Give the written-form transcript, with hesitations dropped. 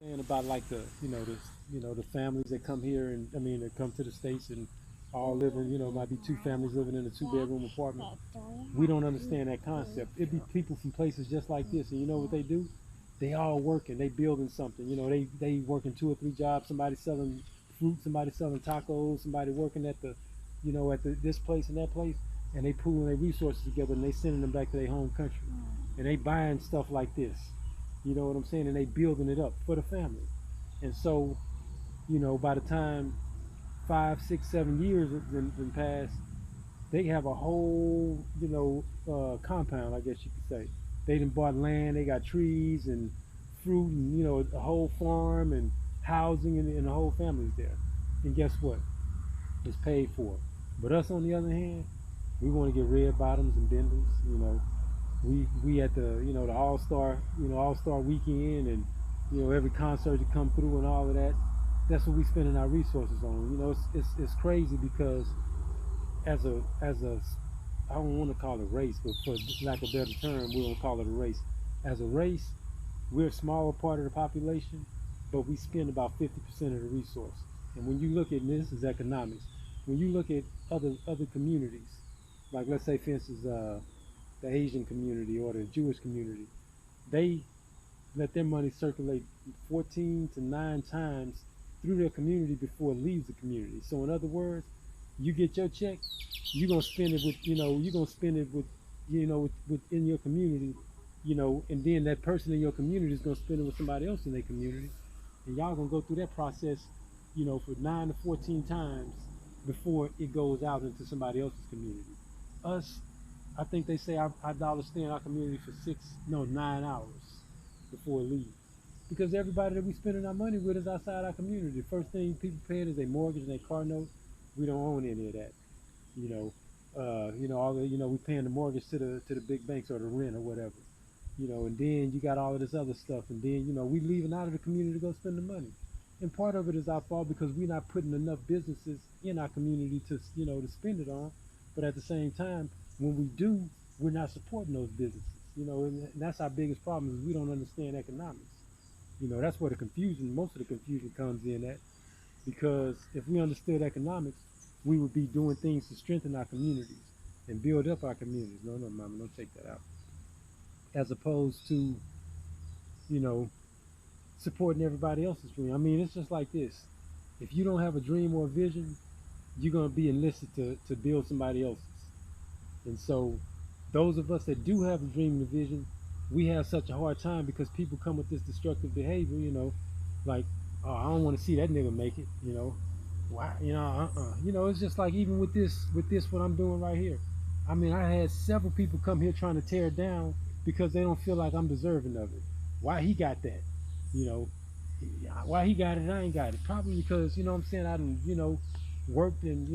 And about like the families that come here and that come to the states and all living, might be two families living in a two-bedroom apartment. We don't understand that concept. It'd be people from places just like this, and you know what they do? They all working, they building something. They working two or three jobs. Somebody selling fruit, somebody selling tacos, somebody working at this place and that place, and they pooling their resources together and they sending them back to their home country, and they buying stuff like this. You know what I'm saying? And they building it up for the family. And so, by the time 5, 6, 7 years have been passed, they have a whole, compound, I guess you could say. They done bought land, they got trees and fruit and, a whole farm and housing, and the whole family's there. And guess what? It's paid for. But us, on the other hand, we want to get red bottoms and benders, we at the All Star weekend, and every concert that come through and all of that. That's what we spending our resources on. It's crazy because as a I don't want to call it race, but for lack of a better term, we don't call it a race. As a race, we're a smaller part of the population, but we spend about 50% of the resources. And when you look at, and this is economics, when you look at other communities, like let's say for instance the Asian community or the Jewish community, they let their money circulate 14 to 9 times through their community before it leaves the community. So in other words, you get your check, you're gonna spend it with you're gonna spend it within your community, and then that person in your community is gonna spend it with somebody else in their community, and y'all gonna go through that process, for 9 to 14 times before it goes out into somebody else's community. Us, I think they say our dollars stay in our community for 9 hours before it leaves. Because everybody that we spending our money with is outside our community. The first thing people paying is their mortgage and their car note. We don't own any of that. All the we paying the mortgage to the big banks or the rent or whatever. And then you got all of this other stuff, and then we leaving out of the community to go spend the money. And part of it is our fault because we're not putting enough businesses in our community to spend it on. But at the same time, when we do, we're not supporting those businesses. And that's our biggest problem is we don't understand economics. That's where most of the confusion comes in at. Because if we understood economics, we would be doing things to strengthen our communities and build up our communities. No, no, mama, don't take that out. As opposed to, you know, supporting everybody else's dream. I mean, it's just like this. If you don't have a dream or a vision, you're going to be enlisted to build somebody else's. And so those of us that do have a dream and a vision, we have such a hard time because people come with this destructive behavior, like, oh, I don't want to see that nigga make it, why, it's just like even with this, what I'm doing right here. I mean, I had several people come here trying to tear it down because they don't feel like I'm deserving of it. Why he got that, you know, why he got it, I ain't got it. Probably because, I done, worked and,